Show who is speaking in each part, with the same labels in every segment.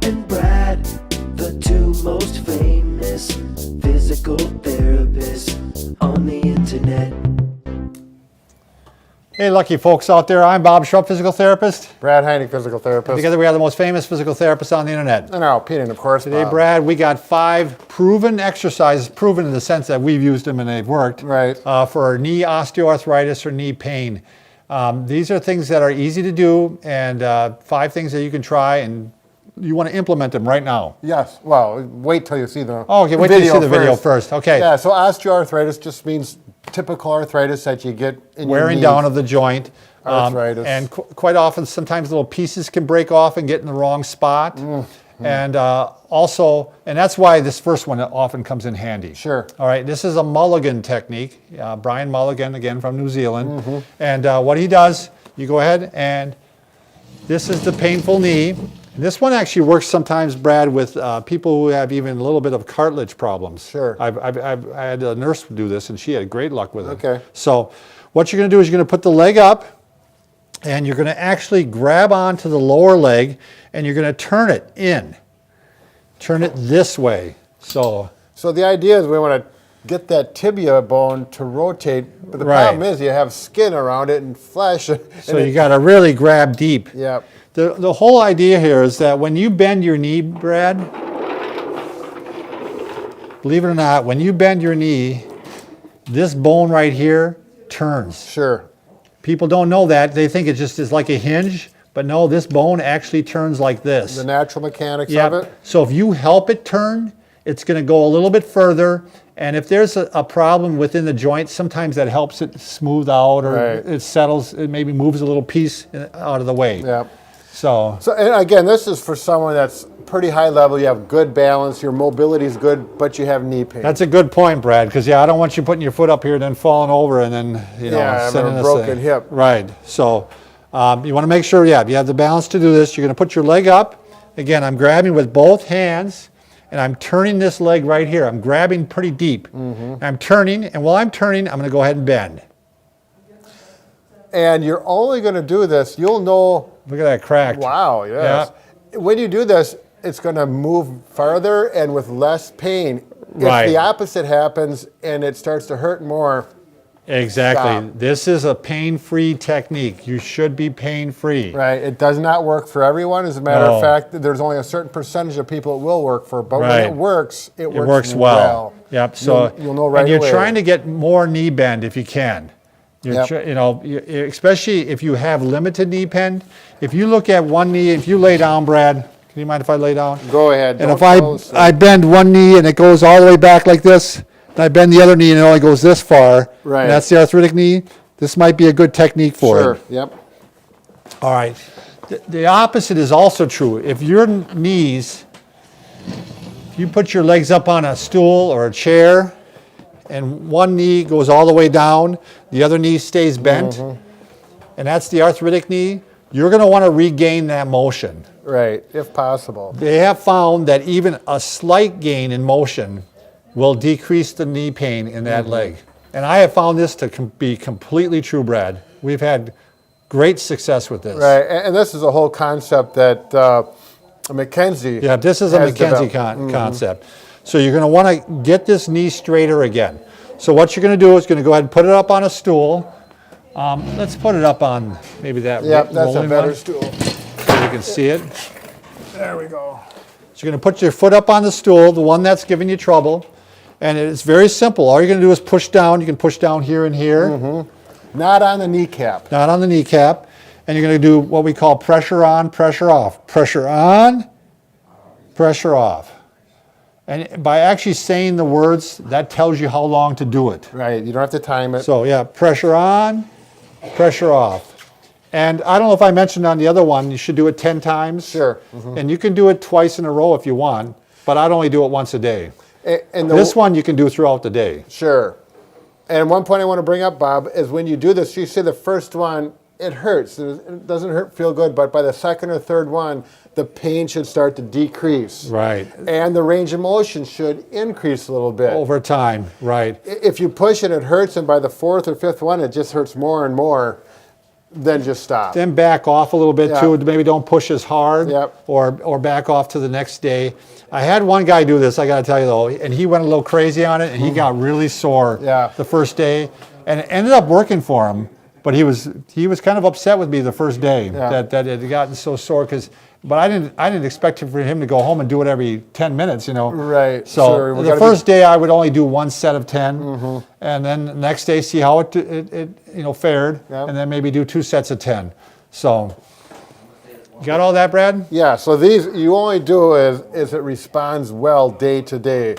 Speaker 1: and Brad, the two most famous physical therapists on the internet.
Speaker 2: Hey, lucky folks out there. I'm Bob Schrupp, physical therapist.
Speaker 3: Brad Heineck, physical therapist.
Speaker 2: Together we are the most famous physical therapists on the internet.
Speaker 3: And our opinion, of course,
Speaker 2: Today,
Speaker 3: Bob.
Speaker 2: Brad, we got 5 proven exercises, proven in the sense that we've used them and they've worked,
Speaker 3: Right.
Speaker 2: For knee osteoarthritis or knee pain. These are things that are easy to do, and 5 things that you can try, and you want to implement them right now.
Speaker 3: Yes. Well, wait till you see the
Speaker 2: Oh, okay, wait till you see the video first. Okay.
Speaker 3: Yeah, so osteoarthritis just means typical arthritis that you get in your
Speaker 2: Wearing
Speaker 3: knees.
Speaker 2: down of the joint.
Speaker 3: Arthritis.
Speaker 2: And quite often, sometimes little pieces can break off and get in the wrong spot. And also, and that's why this first one often comes in handy.
Speaker 3: Sure.
Speaker 2: All right, this is a Mulligan technique. Brian Mulligan, again from New Zealand. And what he does, you go ahead and this is the painful knee. This one actually works sometimes, Brad, with people who have even a little bit of cartilage problems.
Speaker 3: Sure.
Speaker 2: I had a nurse do this, and she had great luck with it.
Speaker 3: Okay.
Speaker 2: So what you're going to do is you're going to put the leg up, and you're going to actually grab onto the lower leg, and you're going to turn it in. Turn it this way. So
Speaker 3: the idea is we want to get that tibia bone to rotate, but the
Speaker 2: Right.
Speaker 3: problem is you have skin around it and flesh.
Speaker 2: so you got to really grab deep.
Speaker 3: Yeah.
Speaker 2: The whole idea here is that when you bend your knee, Brad, believe it or not, when you bend your knee, this bone right here turns.
Speaker 3: Sure.
Speaker 2: People don't know that. They think it just is like a hinge, but no, this bone actually turns like this.
Speaker 3: The natural mechanics
Speaker 2: Yep.
Speaker 3: of it.
Speaker 2: So if you help it turn, it's going to go a little bit further. And if there's a problem within the joint, sometimes that helps it smooth out, or
Speaker 3: Right.
Speaker 2: it settles, it maybe moves a little piece out of the way.
Speaker 3: Yeah.
Speaker 2: So
Speaker 3: So, and again, this is for someone that's pretty high level. You have good balance, your mobility is good, but you have knee pain.
Speaker 2: that's a good point, Brad, because I don't want you putting your foot up here and then falling over and then,
Speaker 3: Yeah,
Speaker 2: sending
Speaker 3: a
Speaker 2: us
Speaker 3: broken hip.
Speaker 2: Right. So you want to make sure, you have the balance to do this. You're going to put your leg up. Again, I'm grabbing with both hands, and I'm turning this leg right here. I'm grabbing pretty deep. I'm turning, and while I'm turning, I'm going to go ahead and bend.
Speaker 3: And you're only going to do this, you'll know.
Speaker 2: Look at that cracked.
Speaker 3: Wow, yes. When you do this, it's going to move farther and with less pain.
Speaker 2: Right.
Speaker 3: If the opposite happens and it starts to hurt more,
Speaker 2: Exactly.
Speaker 3: Stop.
Speaker 2: This is a pain-free technique. You should be pain-free.
Speaker 3: right, it does not work for everyone. As a matter
Speaker 2: No.
Speaker 3: of fact, there's only a certain percentage of people it will work for, but when
Speaker 2: Right.
Speaker 3: it works
Speaker 2: It works well. Yep. So
Speaker 3: you'll know right
Speaker 2: and you're
Speaker 3: away.
Speaker 2: trying to get more knee bend if you can. You're
Speaker 3: Yep.
Speaker 2: especially if you have limited knee bend. If you look at one knee, if you lay down, Brad, can you mind if I lay down?
Speaker 3: Go ahead.
Speaker 2: And
Speaker 3: Don't
Speaker 2: if
Speaker 3: close it.
Speaker 2: I bend one knee and it goes all the way back like this, and I bend the other knee and it only goes this far,
Speaker 3: Right.
Speaker 2: and that's the arthritic knee, this might be a good technique for
Speaker 3: Sure,
Speaker 2: it.
Speaker 3: yep.
Speaker 2: All right. The opposite is also true. If your knees, if you put your legs up on a stool or a chair, and one knee goes all the way down, the other knee stays bent, and that's the arthritic knee, you're going to want to regain that motion.
Speaker 3: Right, if possible.
Speaker 2: They have found that even a slight gain in motion will decrease the knee pain in that leg. And I have found this to be completely true, Brad. We've had great success with this.
Speaker 3: Right, and this is a whole concept that McKenzie.
Speaker 2: Yeah, this is a
Speaker 3: has
Speaker 2: McKenzie
Speaker 3: developed.
Speaker 2: concept. So you're going to want to get this knee straighter again. So what you're going to do is going to go ahead and put it up on a stool. Let's put it up on maybe that
Speaker 3: Yep, that's a
Speaker 2: rolling
Speaker 3: better
Speaker 2: one,
Speaker 3: stool.
Speaker 2: so you can see it.
Speaker 3: There we go.
Speaker 2: So you're going to put your foot up on the stool, the one that's giving you trouble. And it's very simple. All you're going to do is push down. You can push down here and here,
Speaker 3: Not on the kneecap.
Speaker 2: not on the kneecap. And you're going to do what we call pressure on, pressure off. Pressure on, pressure off. And by actually saying the words, that tells you how long to do it.
Speaker 3: Right, you don't have to time it.
Speaker 2: So yeah, pressure on, pressure off. And I don't know if I mentioned on the other one, you should do it 10 times.
Speaker 3: Sure.
Speaker 2: And you can do it twice in a row if you want, but I'd only do it once a day.
Speaker 3: And
Speaker 2: This one you can do throughout the day.
Speaker 3: Sure. And one point I want to bring up, Bob, is when you do this, you say the first one, it hurts. It doesn't feel good, but by the second or third one, the pain should start to decrease.
Speaker 2: Right.
Speaker 3: And the range of motion should increase a little bit.
Speaker 2: Over time, right.
Speaker 3: If you push and it hurts, and by the fourth or fifth one, it just hurts more and more, Then just stop.
Speaker 2: Then back off a little bit too. Maybe don't push as hard,
Speaker 3: Yep.
Speaker 2: or back off to the next day. I had one guy do this, I got to tell you though, and he went a little crazy on it, and he got really sore the first day, and it ended up working for him. But he was kind of upset with me the first day that it had gotten so sore but I didn't expect for him to go home and do it every 10 minutes, you know.
Speaker 3: Right.
Speaker 2: So
Speaker 3: sure.
Speaker 2: the first day I would only do one set of 10, and then the next day see how it fared, and then maybe do 2 sets of 10. So, you got all that, Brad?
Speaker 3: Yeah. So these you only do as it responds well day to day.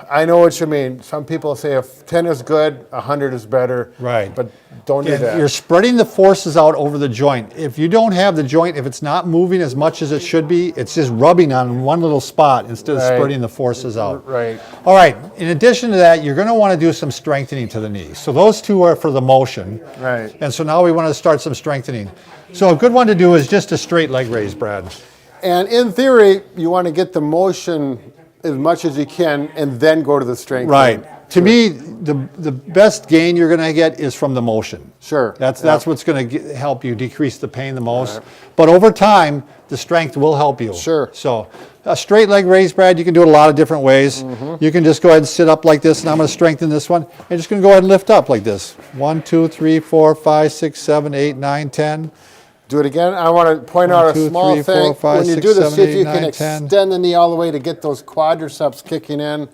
Speaker 3: I know what you mean. Some people say if 10 is good, 100 is better.
Speaker 2: Right.
Speaker 3: But don't do that.
Speaker 2: You're spreading the forces out over the joint. If you don't have the joint, if it's not moving as much as it should be, it's just rubbing on one little spot instead of spreading the forces out.
Speaker 3: Right.
Speaker 2: All right. In addition to that, you're going to want to do some strengthening to the knees. So those two are for the motion.
Speaker 3: Right.
Speaker 2: And so now we want to start some strengthening. So a good one to do is just a straight leg raise, Brad.
Speaker 3: And in theory, you want to get the motion as much as you can and then go to the strength.
Speaker 2: Right. To me, the best gain you're going to get is from the motion.
Speaker 3: Sure.
Speaker 2: That's what's going to help you decrease the pain the most. Right. But over time, the strength will help you.
Speaker 3: Sure.
Speaker 2: So a straight leg raise, Brad, you can do it a lot of different ways. You can just go ahead and sit up like this, and I'm going to strengthen this one. I'm just going to go ahead and lift up like this. 1, 2, 3, 4, 5, 6, 7, 8, 9, 10.
Speaker 3: Do it again. I want to point out a small thing. When you do this, see if you can extend the knee all the way to get those quadriceps kicking in.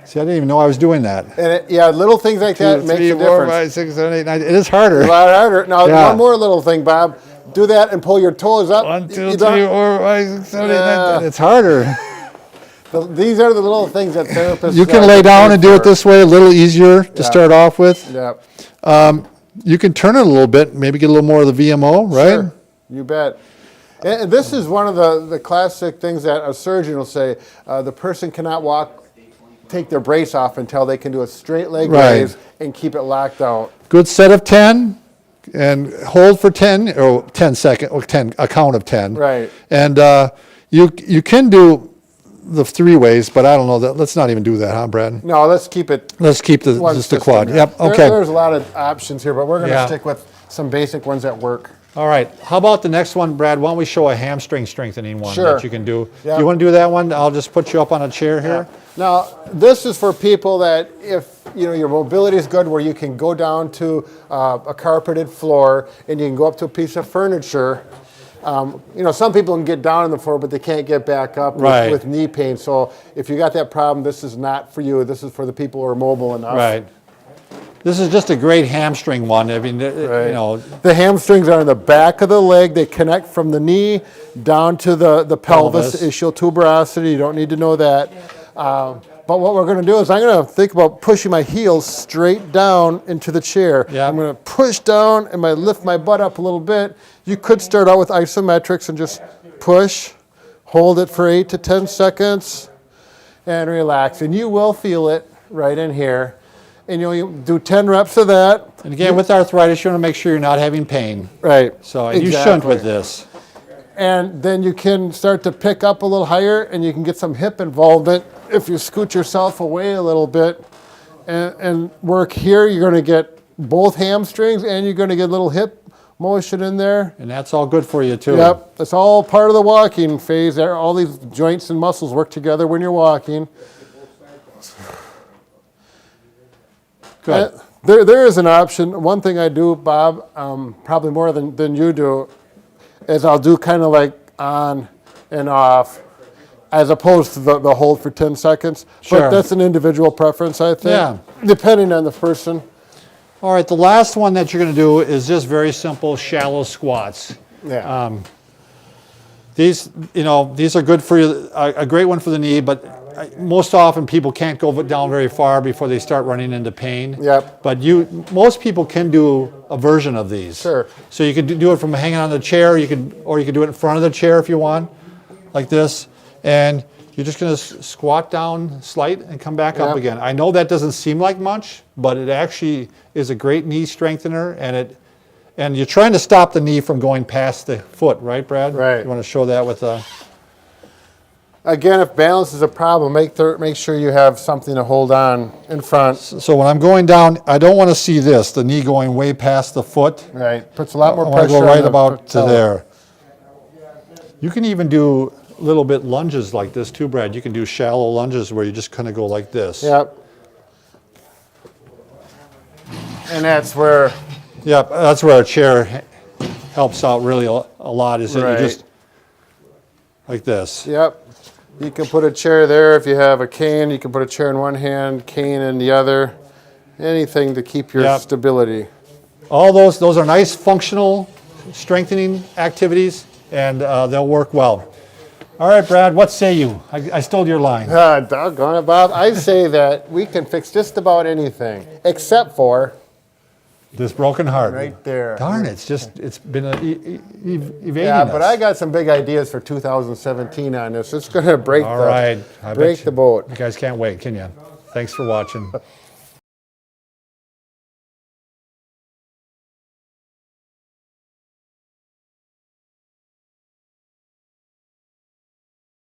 Speaker 2: See, I didn't even know I was doing that.
Speaker 3: And little things like that makes a difference. 2, 3, 4, 5,
Speaker 2: 6, 7, 8, 9. It is harder.
Speaker 3: A lot harder. Now, one more little thing, Bob. Do that and pull your toes up.
Speaker 2: 1, 2, 3, 4, 5, 6, 7, 8, 9. It's harder.
Speaker 3: These are the little things that therapists.
Speaker 2: You can lay down and do it this way, a little easier to start off with.
Speaker 3: Yeah.
Speaker 2: You can turn it a little bit, maybe get a little more of the VMO, right?
Speaker 3: Sure. You bet. And this is one of the classic things that a surgeon will say. The person cannot take their brace off until they can do a straight leg raise and keep it locked out.
Speaker 2: Good set of 10 and hold for 10 or 10 seconds or 10, a count of 10.
Speaker 3: Right.
Speaker 2: And you can do the 3 ways, but I don't know that. Let's not even do that, huh, Brad?
Speaker 3: No, let's keep it.
Speaker 2: Let's keep just the quad.
Speaker 3: Here.
Speaker 2: Yep. Okay.
Speaker 3: There's a lot of options here, but we're going to stick with some basic ones that work.
Speaker 2: All right. How about the next one, Brad? Why don't we show a hamstring strengthening one that you can do?
Speaker 3: Yep.
Speaker 2: You want to do that one? I'll just put you up on a chair here.
Speaker 3: Now, this is for people that if your mobility is good, where you can go down to a carpeted floor and you can go up to a piece of furniture. Some people can get down on the floor, but they can't get back up with knee pain. So if you got that problem, this is not for you. This is for the people who are mobile enough.
Speaker 2: Right. This is just a great hamstring one. I mean,
Speaker 3: the hamstrings are in the back of the leg. They connect from the knee down to the pelvis, ischial tuberosity. You don't need to know that. But what we're going to do is I'm going to think about pushing my heels straight down into the chair.
Speaker 2: Yeah.
Speaker 3: I'm going to push down and lift my butt up a little bit. You could start out with isometrics and just push, hold it for 8 to 10 seconds, and relax. And you will feel it right in here. And you do 10 reps of that.
Speaker 2: And again, with arthritis, you want to make sure you're not having pain.
Speaker 3: Right.
Speaker 2: So you shouldn't with this.
Speaker 3: And then you can start to pick up a little higher, and you can get some hip involvement if you scoot yourself away a little bit and work here. You're going to get both hamstrings, and you're going to get a little hip motion in there.
Speaker 2: And that's all good for you too.
Speaker 3: Yep. That's all part of the walking phase. All these joints and muscles work together when you're walking.
Speaker 2: Good.
Speaker 3: There is an option. One thing I do, Bob, probably more than you do, is I'll do kind of like on and off, as opposed to the hold for 10 seconds.
Speaker 2: Sure.
Speaker 3: But that's an individual preference, I think.
Speaker 2: Yeah.
Speaker 3: Depending on the person.
Speaker 2: All right, the last one that you're going to do is just very simple, shallow squats.
Speaker 3: Yeah.
Speaker 2: These are good for you, a great one for the knee, but most often people can't go down very far before they start running into pain.
Speaker 3: Yep.
Speaker 2: But most people can do a version of these.
Speaker 3: Sure.
Speaker 2: So you can do it from hanging on the chair, or you can do it in front of the chair if you want, like this. And you're just going to squat down slight and come back up again. I know that doesn't seem like much, but it actually is a great knee strengthener, and you're trying to stop the knee from going past the foot, right, Brad?
Speaker 3: Right.
Speaker 2: You want to show that with a...
Speaker 3: Again, if balance is a problem, make sure you have something to hold on in front.
Speaker 2: So when I'm going down, I don't want to see this, the knee going way past the foot.
Speaker 3: Right. Puts a lot more
Speaker 2: I want to
Speaker 3: pressure
Speaker 2: go right
Speaker 3: on the
Speaker 2: about to
Speaker 3: patella.
Speaker 2: there. You can even do little bit lunges like this too, Brad. You can do shallow lunges where you just kind of go like this.
Speaker 3: Yep. And that's where,
Speaker 2: Yep, that's where a chair helps out really a lot, is that
Speaker 3: Right.
Speaker 2: you just, like this.
Speaker 3: yep. You can put a chair there if you have a cane. You can put a chair in one hand, cane in the other. Anything to keep your
Speaker 2: Yep.
Speaker 3: stability.
Speaker 2: All those are nice functional strengthening activities, and they'll work well. All right, Brad, what say you? I stole your line.
Speaker 3: Doggone it, Bob. I say that we can fix just about anything, except for
Speaker 2: This broken heart.
Speaker 3: right there.
Speaker 2: Darn, it's been evading
Speaker 3: Yeah,
Speaker 2: us.
Speaker 3: but I got some big ideas for 2017 on this. It's going to break
Speaker 2: All right. I bet
Speaker 3: break
Speaker 2: you-
Speaker 3: the boat.
Speaker 2: You guys can't wait, can you? Thanks for watching.